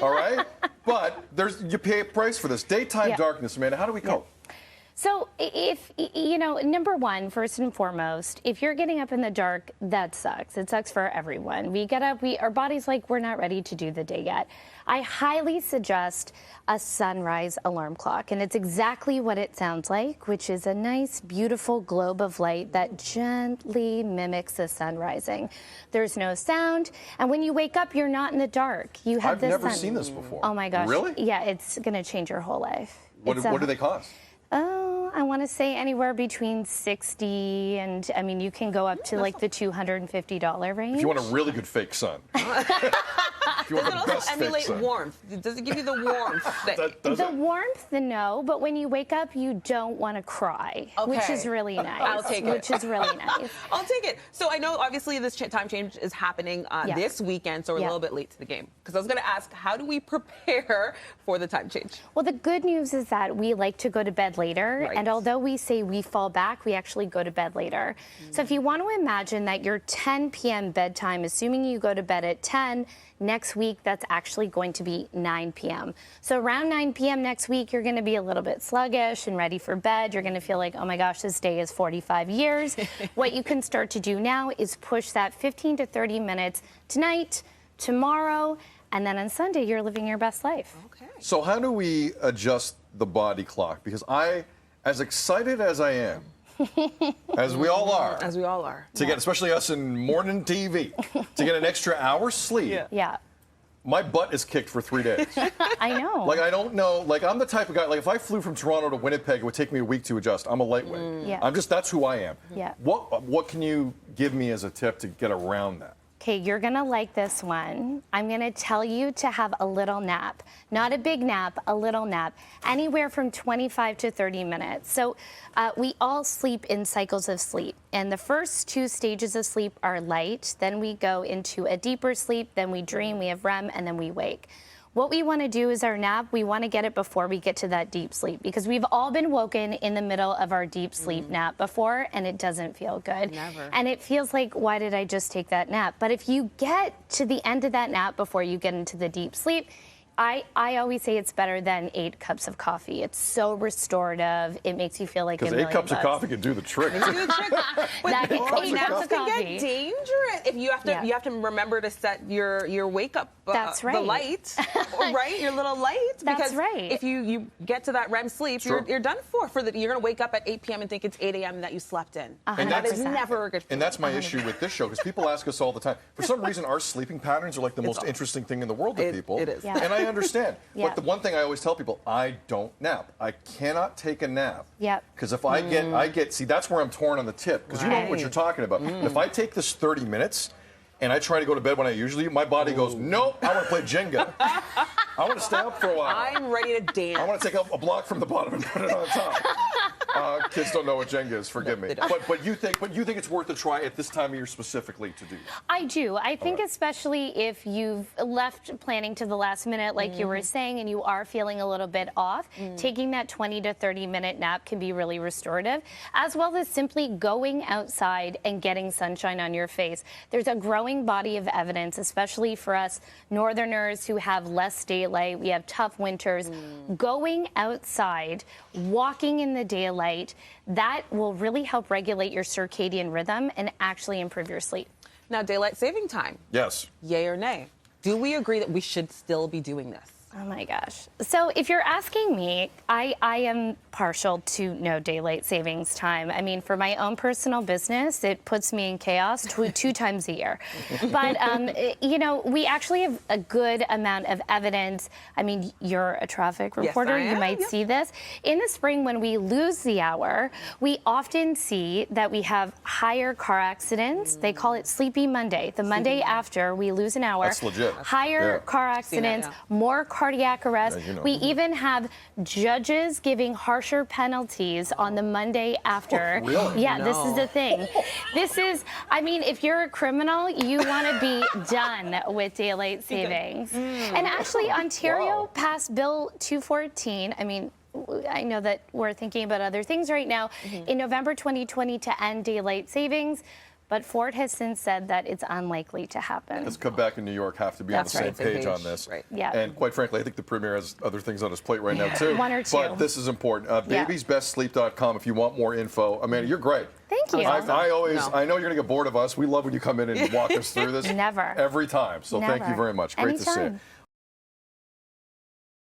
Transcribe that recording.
all right? But you pay a price for this. Daytime darkness, Amanda, how do we cope? So if, you know, number one, first and foremost, if you're getting up in the dark, that sucks. It sucks for everyone. We get up, our body's like, we're not ready to do the day yet. I highly suggest a sunrise alarm clock, and it's exactly what it sounds like, which is a nice, beautiful globe of light that gently mimics the sun rising. There's no sound, and when you wake up, you're not in the dark. You have I've never seen this before. Oh my gosh. Really? Yeah, it's going to change your whole life. What do they cost? Oh, I want to say anywhere between 60 and, I mean, you can go up to like the $250 range. If you want a really good fake sun. If you want Does it the also best emulate fake sun. warmth? Does it give you the warmth? The warmth, no, but when you wake up, you don't want to cry, which is really nice. I'll take it. Which is really nice. I'll take it. So I know, obviously, this time change is happening this weekend, so we're a little bit late to the game. Because I was going to ask, how do we prepare for the time change? Well, the good news is that we like to go to bed later, and although we say we fall back, we actually go to bed later. So if you want to imagine that your 10 p.m. bedtime, assuming you go to bed at 10, next week, that's actually going to be 9 p.m. So around 9 p.m. next week, you're going to be a little bit sluggish and ready for bed. You're going to feel like, oh my gosh, this day is 45 years. What you can start to do now is push that 15 to 30 minutes tonight, tomorrow, and then on Sunday, you're living your best life. Okay. So how do we adjust the body clock? Because as excited as I am, as we all are, to get, especially us in morning TV, to get an extra hour's sleep. Yeah. My butt is kicked for 3 days. I know. Like, I don't know. Like, I'm the type of guy, like, if I flew from Toronto to Winnipeg, it would take me a week to adjust. I'm a lightweight. Yeah. That's who I am. Yeah. What can you give me as a tip to get around that? Okay, you're gonna like this one. I'm gonna tell you to have a little nap. Not a big nap, a little nap. Anywhere from 25 to 30 minutes. So we all sleep in cycles of sleep. And the first 2 stages of sleep are light. Then we go into a deeper sleep. Then we dream, we have REM, and then we wake. What we want to do is our nap, we want to get it before we get to that deep sleep, because we've all been woken in the middle of our deep sleep nap before, and it doesn't feel good. Never. And it feels like, why did I just take that nap? But if you get to the end of that nap before you get into the deep sleep, I always say it's better than 8 cups of coffee. It's so restorative. It makes you feel like a million Because 8 cups of bucks. coffee can do the trick. That can get dangerous if you have to remember to set your wake up That's right. the light, right? Your little light. That's because right. if you get to that REM sleep, you're done for you're going to wake up at 8 p.m. and think it's 8 a.m. that you slept in. And that is never a good feeling. And that's my issue with this show, because people ask us all the time. For some reason, our sleeping patterns are like the most interesting thing in the world to people. It is. Yeah. And I understand. Yeah. But the one thing I always tell people, I don't nap. I cannot take a nap. Yep. Because if I get, see, that's where I'm torn on the tip, because you know what you're talking about. If I take this 30 minutes and I try to go to bed when I usually do, my body goes, nope, I want to play Jenga. I want to stay up for a while. I'm ready to dance. I want to take a block from the bottom and put it on top. Kids don't know what Jenga is. Forgive me. But you think it's worth a try at this time of year specifically to do that? I do. I think especially if you've left planning to the last minute, like you were saying, and you are feeling a little bit off, taking that 20 to 30 minute nap can be really restorative, as well as simply going outside and getting sunshine on your face. There's a growing body of evidence, especially for us Northerners who have less daylight. We have tough winters. Going outside, walking in the daylight, that will really help regulate your circadian rhythm and actually improve your sleep. Now, daylight saving time. Yes. Yay or nay? Do we agree that we should still be doing this? Oh my gosh. So if you're asking me, I am partial to no daylight savings time. I mean, for my own personal business, it puts me in chaos two times a year. But, you know, we actually have a good amount of evidence. I mean, you're a traffic reporter. Yes, I am. You might see this. In the spring, when we lose the hour, we often see that we have higher car accidents. They call it Sleepy Monday. The Monday after we lose an hour. That's legit. Higher car accidents, more cardiac arrest. Yeah, you know. We even have judges giving harsher penalties on the Monday after. Oh, really? Yeah, this is the thing. This is, I mean, if you're a criminal, you want to be done with daylight savings. And actually, Ontario passed Bill 214. I mean, I know that we're thinking about other things right now. In November 2020 to end daylight savings. but Ford has since said that it's unlikely to happen. Because Quebec and New York have to be on the same page on this. Right. Yeah. And quite frankly, I think the Premier has other things on his plate right now, too. One or two. But this is important. Babiesbestsleep.com if you want more info. Amanda, you're great. Thank you. I know you're going to get bored of us. We love when you come in and walk us through this. Never. Every time. So thank you very much. Great to see you.